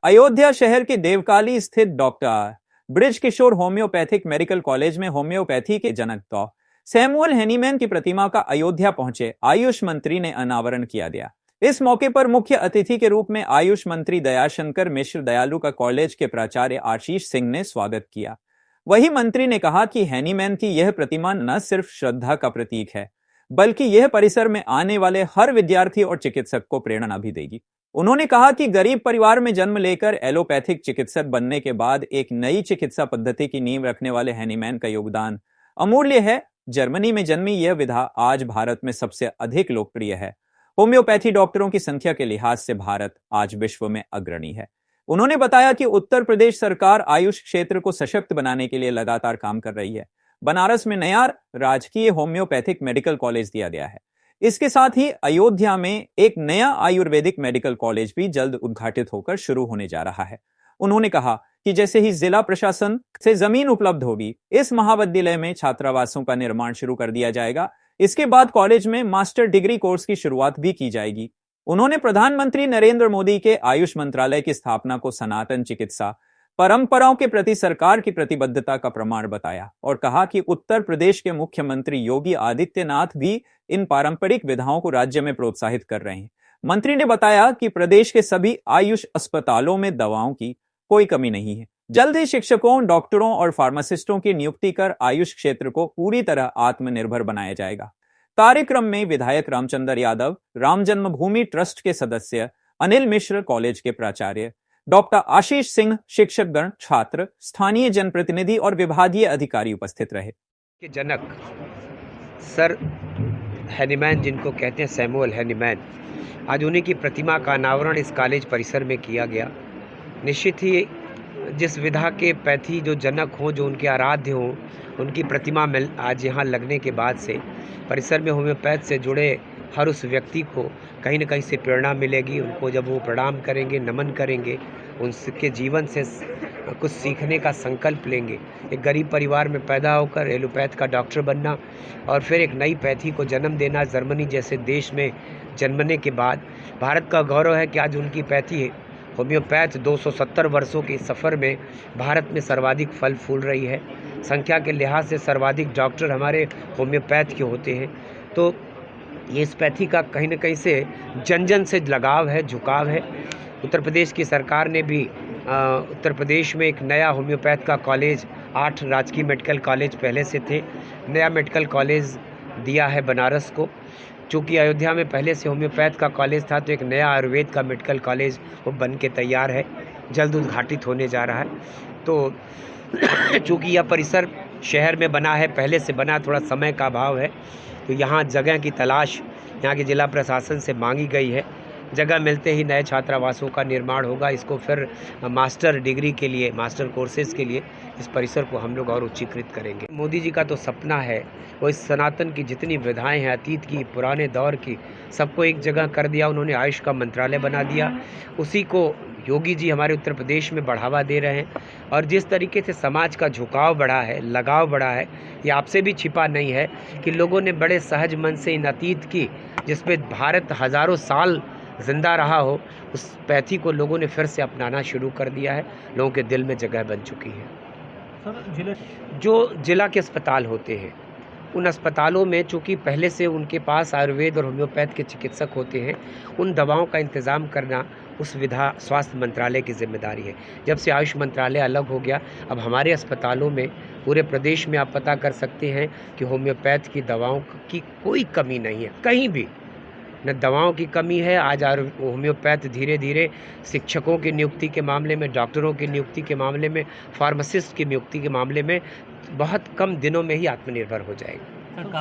अयोध्या शहर के देवकाली स्थित डॉक्टर ब्रिज किशोर होम्योपैथिक मेडिकल कॉलेज में होम्योपैथी के जनक डॉ सैमुअल हैनीमैन की प्रतिमा का अयोध्या पहुंचे आयुष मंत्री ने अनावरण किया गया। इस मौके पर मुख्य अतिथि के रूप में आयुष मंत्री दयाशंकर मिश्र दयालु का कॉलेज के प्राचार्य आशीष सिंह ने स्वागत किया। वही मंत्री ने कहा कि हैनीमैन की यह प्रतिमा न सिर्फ श्रद्धा का प्रतीक है, बल्कि यह परिसर में आने वाले हर विद्यार्थी और चिकित्सक को प्रेरणा भी देगी। उन्होंने कहा कि गरीब परिवार में जन्म लेकर एलोपैथिक चिकित्सक बनने के बाद एक नई चिकित्सा पद्धति की नींव रखने वाले हैनीमैन का योगदान अमूल्य है। जर्मनी में जन्मी यह विधा आज भारत में सबसे अधिक लोकप्रिय है। होम्योपैथी डॉक्टरों की संख्या के लिहाज से भारत आज विश्व में अग्रणी है। उन्होंने बताया कि उत्तर प्रदेश सरकार आयुष क्षेत्र को सशक्त बनाने के लिए लगातार काम कर रही है। बनारस में नया राजकीय होम्योपैथिक मेडिकल कॉलेज दिया गया है। इसके साथ ही अयोध्या में एक नया आयुर्वेदिक मेडिकल कॉलेज भी जल्द उद्घाटित होकर शुरू होने जा रहा है। उन्होंने कहा कि जैसे ही जिला प्रशासन से जमीन उपलब्ध होगी, इस महाविद्यालय में छात्रावासों का निर्माण शुरू कर दिया जाएगा। इसके बाद कॉलेज में मास्टर डिग्री कोर्स की शुरुआत भी की जाएगी। उन्होंने प्रधानमंत्री नरेंद्र मोदी के आयुष मंत्रालय की स्थापना को सनातन चिकित्सा परंपराओं के प्रति सरकार की प्रतिबद्धता का प्रमाण बताया और कहा कि उत्तर प्रदेश के मुख्यमंत्री योगी आदित्यनाथ भी इन पारंपरिक विधाओं को राज्य में प्रोत्साहित कर रहे हैं। मंत्री ने बताया कि प्रदेश के सभी आयुष अस्पतालों में दवाओं की कोई कमी नहीं है। जल्द ही शिक्षकों, डॉक्टरों और फार्मासिस्टों की नियुक्ति कर आयुष क्षेत्र को पूरी तरह आत्मनिर्भर बनाया जाएगा। कार्यक्रम में विधायक रामचंद्र यादव, राम जन्मभूमि ट्रस्ट के सदस्य अनिल मिश्र, कॉलेज के प्राचार्य डॉक्टर आशीष सिंह, शिक्षकगण, छात्र, स्थानीय जनप्रतिनिधि और विभागीय अधिकारी उपस्थित रहे। के जनक सर हैनीमैन, जिनको कहते हैं सैमुअल हैनीमैन, आज उन्हीं की प्रतिमा का अनावरण इस कॉलेज परिसर में किया गया। निश्चित ही जिस विधा के पैथी जो जनक हों, जो उनके आराध्य हों, उनकी प्रतिमा में आज यहाँ लगने के बाद से परिसर में होम्योपैथ से जुड़े हर उस व्यक्ति को कहीं न कहीं से प्रेरणा मिलेगी। उनको जब वो प्रणाम करेंगे, नमन करेंगे, उनके जीवन से कुछ सीखने का संकल्प लेंगे। एक गरीब परिवार में पैदा होकर एलोपैथ का डॉक्टर बनना और फिर एक नई पैथी को जन्म देना, जर्मनी जैसे देश में जन्मने के बाद भारत का गौरव है कि आज उनकी पैथी होम्योपैथ 270 वर्षों के सफ़र में भारत में सर्वाधिक फल फूल रही है। संख्या के लिहाज से सर्वाधिक डॉक्टर हमारे होम्योपैथ के होते हैं। तो ये इस पैथी का कहीं न कहीं से जन जन से लगाव है, झुकाव है। उत्तर प्रदेश की सरकार ने भी उत्तर प्रदेश में एक नया होम्योपैथ का कॉलेज, 8 राजकीय मेडिकल कॉलेज पहले से थे, नया मेडिकल कॉलेज दिया है बनारस को। चूँकि अयोध्या में पहले से होम्योपैथ का कॉलेज था, तो एक नया आयुर्वेद का मेडिकल कॉलेज वो बन के तैयार है, जल्द उद्घाटित होने जा रहा है। तो चूँकि यह परिसर शहर में बना है, पहले से बना, थोड़ा समय का अभाव है, तो यहाँ जगह की तलाश यहाँ के जिला प्रशासन से मांगी गई है। जगह मिलते ही नए छात्रावासों का निर्माण होगा। इसको फिर मास्टर डिग्री के लिए, मास्टर कोर्सेज़ के लिए इस परिसर को हम लोग और उच्चीकृत करेंगे। मोदी जी का तो सपना है, वो इस सनातन की जितनी विधाएं हैं, अतीत की, पुराने दौर की, सबको एक जगह कर दिया। उन्होंने आयुष का मंत्रालय बना दिया। उसी को योगी जी हमारे उत्तर प्रदेश में बढ़ावा दे रहे हैं। और जिस तरीके से समाज का झुकाव बढ़ा है, लगाव बढ़ा है, ये आपसे भी छिपा नहीं है कि लोगों ने बड़े सहज मन से इन अतीत की, जिसमें भारत हज़ारों साल जिंदा रहा हो, उस पैथी को लोगों ने फिर से अपनाना शुरू कर दिया है। लोगों के दिल में जगह बन चुकी है। सर, जो जिला के अस्पताल होते हैं, उन अस्पतालों में चूँकि पहले से उनके पास आयुर्वेद और होम्योपैथ के चिकित्सक होते हैं, उन दवाओं का इंतज़ाम करना उस विधा स्वास्थ्य मंत्रालय की जिम्मेदारी है। जब से आयुष मंत्रालय अलग हो गया, अब हमारे अस्पतालों में पूरे प्रदेश में आप पता कर सकते हैं कि होम्योपैथ की दवाओं की कोई कमी नहीं है, कहीं भी न दवाओं की कमी है। आज होम्योपैथ धीरे धीरे शिक्षकों की नियुक्ति के मामले में, डॉक्टरों की नियुक्ति के मामले में, फार्मासिस्ट की नियुक्ति के मामले में बहुत कम दिनों में ही आत्मनिर्भर हो जाएगा।